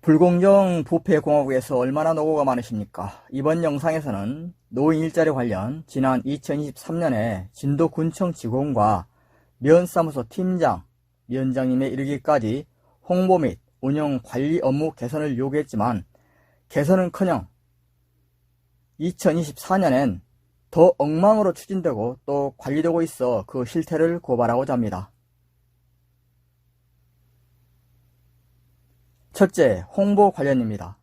불공정 부패 공화국에서 얼마나 노고가 많으십니까? 이번 영상에서는 노인 일자리 관련 지난 2023년에 진도군청 직원과 면사무소 팀장, 위원장님에 이르기까지 홍보 및 운영 관리 업무 개선을 요구했지만 개선은커녕 2024년엔 더 엉망으로 추진되고 또 관리되고 있어 그 실태를 고발하고자 합니다. 첫째, 홍보 관련입니다.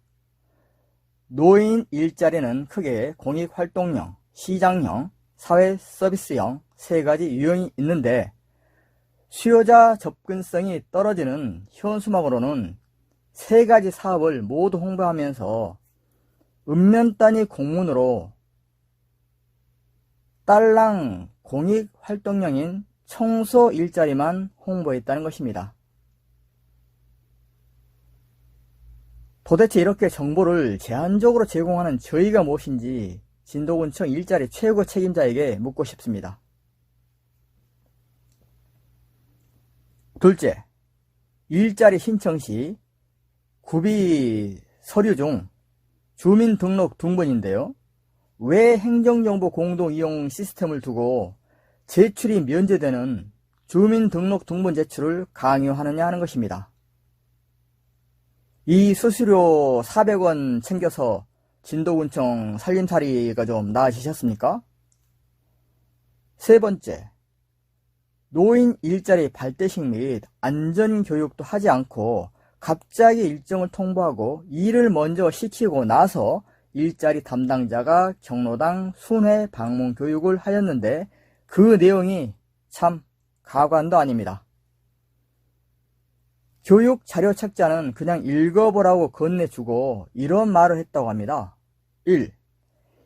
노인 일자리는 크게 공익활동형, 시장형, 사회서비스형 세 가지 유형이 있는데 수요자 접근성이 떨어지는 현수막으로는 세 가지 사업을 모두 홍보하면서 읍면 단위 공문으로 딸랑 공익활동형인 청소 일자리만 홍보했다는 것입니다. 도대체 이렇게 정보를 제한적으로 제공하는 저희가 무엇인지 진도군청 일자리 최고 책임자에게 묻고 싶습니다. 둘째, 일자리 신청 시 구비 서류 중 주민등록 등본인데요. 왜 행정정보 공동이용 시스템을 두고 제출이 면제되는 주민등록 등본 제출을 강요하느냐 하는 것입니다. 이 수수료 400원 챙겨서 진도군청 살림살이가 좀 나아지셨습니까? 세 번째, 노인 일자리 발대식 및 안전교육도 하지 않고 갑자기 일정을 통보하고 일을 먼저 시키고 나서 일자리 담당자가 경로당 순회 방문 교육을 하였는데 그 내용이 참 가관도 아닙니다. 교육 자료 책자는 그냥 읽어보라고 건네주고 이런 말을 했다고 합니다. 1.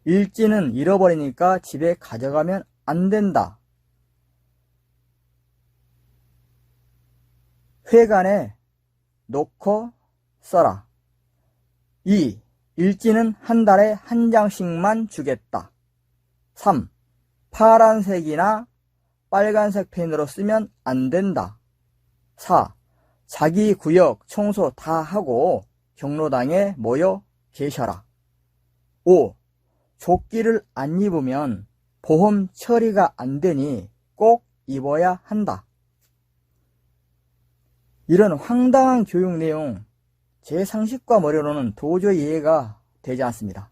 일지는 잃어버리니까 집에 가져가면 안 된다. 회관에 놓고 써라. 2. 일지는 한 달에 한 장씩만 주겠다. 3. 파란색이나 빨간색 펜으로 쓰면 안 된다. 4. 자기 구역 청소 다 하고 경로당에 모여 계셔라. 5. 조끼를 안 입으면 보험 처리가 안 되니 꼭 입어야 한다. 이런 황당한 교육 내용, 제 상식과 머리로는 도저히 이해가 되지 않습니다.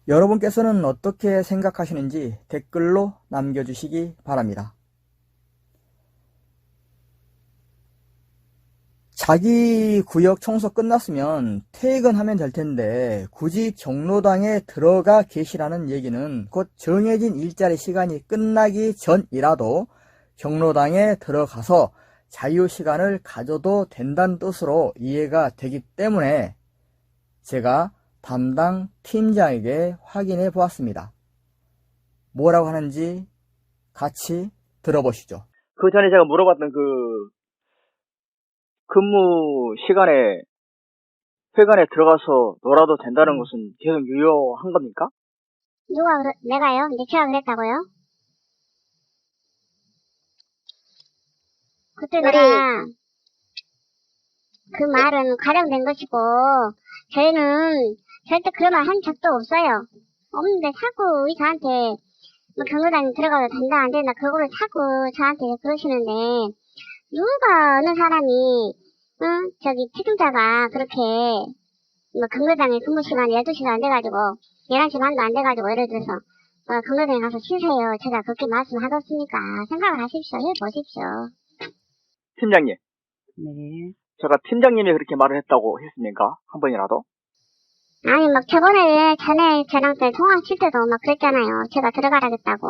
여러분께서는 어떻게 생각하시는지 댓글로 남겨주시기 바랍니다. 자기 구역 청소 끝났으면 퇴근하면 될 텐데 굳이 경로당에 들어가 계시라는 얘기는 곧 정해진 일자리 시간이 끝나기 전이라도 경로당에 들어가서 자유시간을 가져도 된다는 뜻으로 이해가 되기 때문에 제가 담당 팀장에게 확인해 보았습니다. 뭐라고 하는지 같이 들어보시죠. 그 전에 제가 물어봤던 근무 시간에 회관에 들어가서 놀아도 된다는 것은 계속 유효한 겁니까? 내가요? 근데 제가 그랬다고요? 그때 내가 그 말은 가령된 것이고 저희는 절대 그런 말 한 적도 없어요. 없는데 자꾸 저한테 뭐 경로당에 들어가도 된다 안 된다 그거를 자꾸 저한테 그러시는데 누가 어느 사람이 저기 책임자가 그렇게 뭐 경로당에 근무 시간 12시가 안 돼가지고 11시 반도 안 돼가지고 예를 들어서 경로당에 가서 쉬세요. 제가 그렇게 말씀하겠습니까? 생각을 하십시오. 해보십시오. 팀장님, 네. 제가 팀장님이 그렇게 말을 했다고 했습니까? 한 번이라도? 아니 막 저번에 전에 저랑 때 통화칠 때도 막 그랬잖아요. 제가 들어가라겠다고.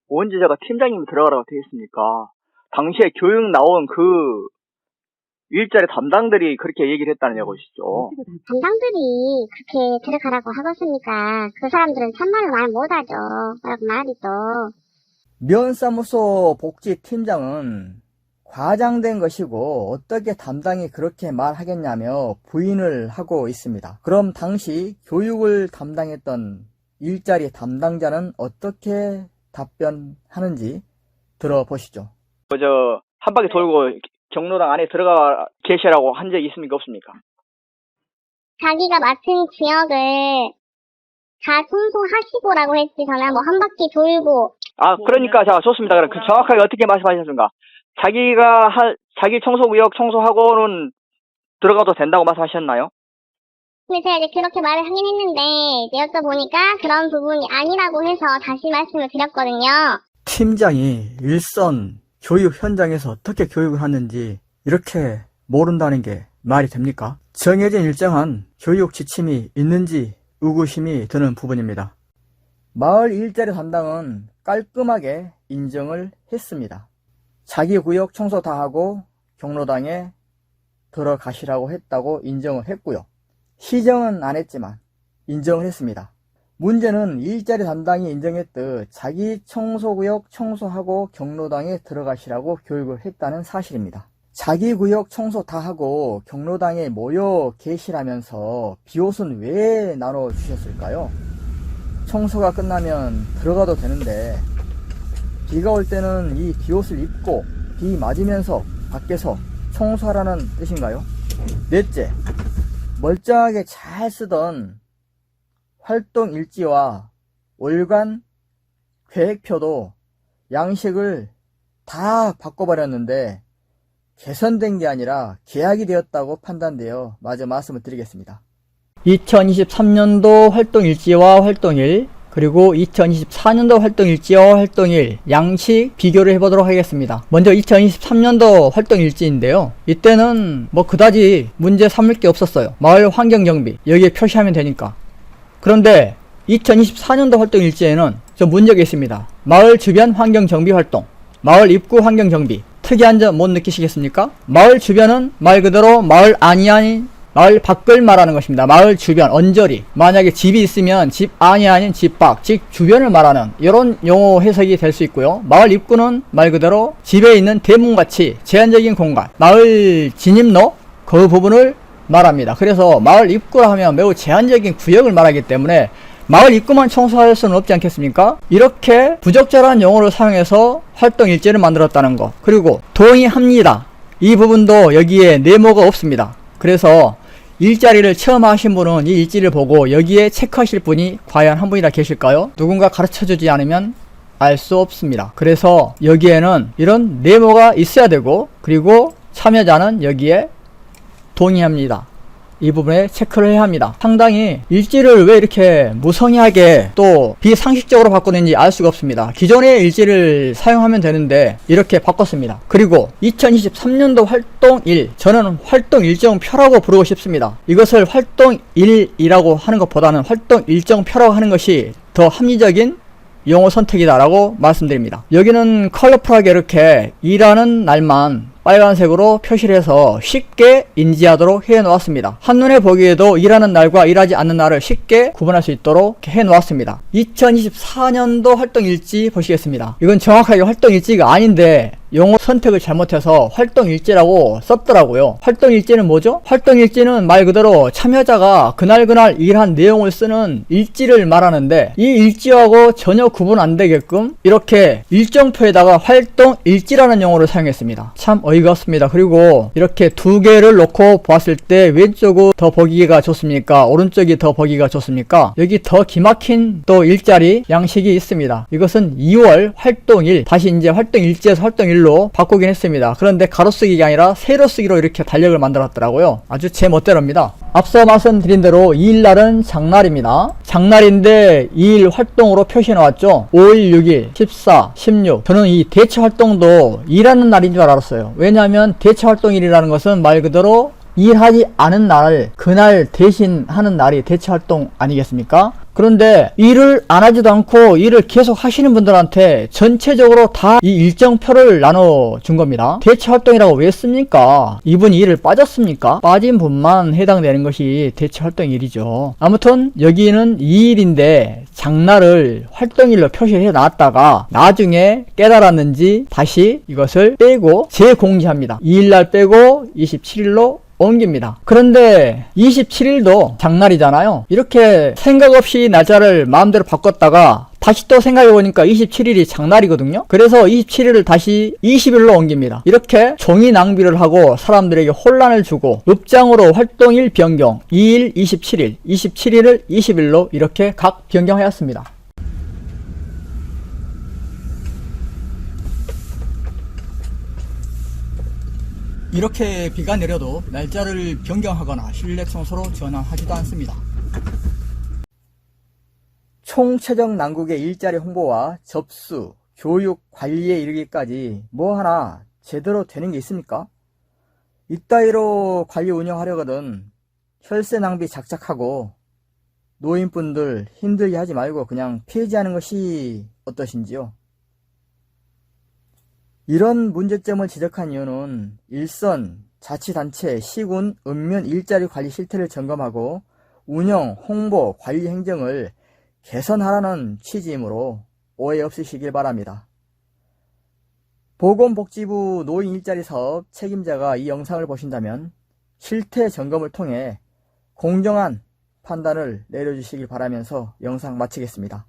언제 제가 팀장님이 들어가라고 되겠습니까? 당시에 교육 나온 그 일자리 담당들이 그렇게 얘기를 했다는 것이죠. 담당들이 그렇게 들어가라고 하겠습니까? 그 사람들은 참말로 말 못하죠. 라고 말이 또. 면사무소 복지팀장은 과장된 것이고 어떻게 담당이 그렇게 말하겠냐며 부인을 하고 있습니다. 그럼 당시 교육을 담당했던 일자리 담당자는 어떻게 답변하는지 들어보시죠. 한 바퀴 돌고 경로당 안에 들어가 계시라고 한 적이 있습니까? 없습니까? 자기가 맡은 지역을 다 청소하시고라고 했지. 저는 뭐 한 바퀴 돌고. 그러니까, 자, 좋습니다. 그럼 정확하게 어떻게 말씀하셨습니까? 자기 청소구역 청소하고는 들어가도 된다고 말씀하셨나요? 근데 제가 이제 그렇게 말을 하긴 했는데, 이제 여쭤보니까 그런 부분이 아니라고 해서 다시 말씀을 드렸거든요. 팀장이 일선 교육 현장에서 어떻게 교육을 하는지 이렇게 모른다는 게 말이 됩니까? 정해진 일정한 교육 지침이 있는지 의구심이 드는 부분입니다. 마을 일자리 담당은 깔끔하게 인정을 했습니다. 자기 구역 청소 다 하고 경로당에 들어가시라고 했다고 인정을 했고요. 시정은 안 했지만 인정을 했습니다. 문제는 일자리 담당이 인정했듯 자기 청소구역 청소하고 경로당에 들어가시라고 교육을 했다는 사실입니다. 자기 구역 청소 다 하고 경로당에 모여 계시라면서 비옷은 왜 나눠주셨을까요? 청소가 끝나면 들어가도 되는데 비가 올 때는 이 비옷을 입고 비 맞으면서 밖에서 청소하라는 뜻인가요? 넷째, 멀쩡하게 잘 쓰던 활동 일지와 월간 계획표도 양식을 다 바꿔버렸는데 개선된 게 아니라 계약이 되었다고 판단되어 마저 말씀을 드리겠습니다. 2023년도 활동일지와 활동일, 그리고 2024년도 활동일지와 활동일 양식 비교를 해보도록 하겠습니다. 먼저 2023년도 활동일지인데요. 이때는 뭐 그다지 문제 삼을 게 없었어요. 마을 환경정비 여기에 표시하면 되니까. 그런데 2024년도 활동일지에는 좀 문제가 있습니다. 마을 주변 환경정비 활동, 마을 입구 환경정비. 특이한 점 못 느끼시겠습니까? 마을 주변은 말 그대로 마을 안이 아닌 마을 밖을 말하는 것입니다. 마을 주변, 언저리. 만약에 집이 있으면 집 안이 아닌 집 밖, 즉 주변을 말하는 이런 용어 해석이 될 수 있고요. 마을 입구는 말 그대로 집에 있는 대문같이 제한적인 공간, 마을 진입로 그 부분을 말합니다. 그래서 마을 입구라 하면 매우 제한적인 구역을 말하기 때문에 마을 입구만 청소할 수는 없지 않겠습니까? 이렇게 부적절한 용어를 사용해서 활동 일지를 만들었다는 것. 그리고 동의합니다. 이 부분도 여기에 네모가 없습니다. 그래서 일자리를 처음 하신 분은 이 일지를 보고 여기에 체크하실 분이 과연 한 분이나 계실까요? 누군가 가르쳐주지 않으면 알 수 없습니다. 그래서 여기에는 이런 네모가 있어야 되고, 그리고 참여자는 여기에 동의합니다. 이 부분에 체크를 해야 합니다. 상당히 일지를 왜 이렇게 무성의하게 또 비상식적으로 바꾸는지 알 수가 없습니다. 기존의 일지를 사용하면 되는데 이렇게 바꿨습니다. 그리고 2023년도 활동일, 저는 활동일정표라고 부르고 싶습니다. 이것을 활동일이라고 하는 것보다는 활동일정표라고 하는 것이 더 합리적인 용어 선택이다라고 말씀드립니다. 여기는 컬러풀하게 이렇게 일하는 날만 빨간색으로 표시를 해서 쉽게 인지하도록 해 놓았습니다. 한눈에 보기에도 일하는 날과 일하지 않는 날을 쉽게 구분할 수 있도록 해 놓았습니다. 2024년도 활동일지 보시겠습니다. 이건 정확하게 활동일지가 아닌데 용어 선택을 잘못해서 활동일지라고 썼더라고요. 활동일지는 뭐죠? 활동일지는 말 그대로 참여자가 그날 일한 내용을 쓰는 일지를 말하는데, 이 일지하고 전혀 구분 안 되게끔 이렇게 일정표에다가 활동일지라는 용어를 사용했습니다. 참 어이가 없습니다. 그리고 이렇게 두 개를 놓고 봤을 때 왼쪽이 더 보기가 좋습니까? 오른쪽이 더 보기가 좋습니까? 여기 더 기막힌 또 일자리 양식이 있습니다. 이것은 2월 활동일, 다시 이제 활동일지에서 활동일로 바꾸긴 했습니다. 그런데 가로쓰기가 아니라 세로쓰기로 이렇게 달력을 만들었더라고요. 아주 제 멋대로입니다. 앞서 말씀드린 대로 2일날은 장날입니다. 장날인데 2일 활동으로 표시해 놓았죠. 5일, 6일, 14, 16. 저는 이 대체 활동도 일하는 날인 줄 알았어요. 왜냐하면 대체 활동일이라는 것은 말 그대로 일하지 않은 날, 그날 대신 하는 날이 대체 활동 아니겠습니까? 그런데 일을 안 하지도 않고 일을 계속 하시는 분들한테 전체적으로 다 이 일정표를 나눠준 겁니다. 대체 활동이라고 왜 씁니까? 이분이 일을 빠졌습니까? 빠진 분만 해당되는 것이 대체 활동일이죠. 아무튼 여기는 2일인데 장날을 활동일로 표시해 놨다가 나중에 깨달았는지 다시 이것을 빼고 재공지합니다. 2일날 빼고 27일로 옮깁니다. 그런데 27일도 장날이잖아요. 이렇게 생각 없이 날짜를 마음대로 바꿨다가 다시 또 생각해보니까 27일이 장날이거든요. 그래서 27일을 다시 20일로 옮깁니다. 이렇게 종이 낭비를 하고 사람들에게 혼란을 주고 읍장으로 활동일 변경 2일 27일, 27일을 20일로 이렇게 각 변경하였습니다. 이렇게 비가 내려도 날짜를 변경하거나 실내 청소로 전환하지도 않습니다. 총 최적 난국의 일자리 홍보와 접수, 교육, 관리에 이르기까지 뭐 하나 제대로 되는 게 있습니까? 이따위로 관리 운영하려거든 혈세 낭비 작작하고 노인분들 힘들게 하지 말고 그냥 폐지하는 것이 어떠신지요? 이런 문제점을 지적한 이유는 일선, 자치단체, 시군, 읍면 일자리 관리 실태를 점검하고 운영, 홍보, 관리 행정을 개선하라는 취지이므로 오해 없으시길 바랍니다. 보건복지부 노인 일자리 사업 책임자가 이 영상을 보신다면 실태 점검을 통해 공정한 판단을 내려주시길 바라면서 영상 마치겠습니다.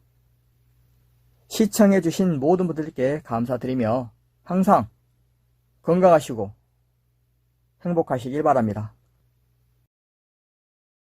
시청해주신 모든 분들께 감사드리며 항상 건강하시고 행복하시길 바랍니다.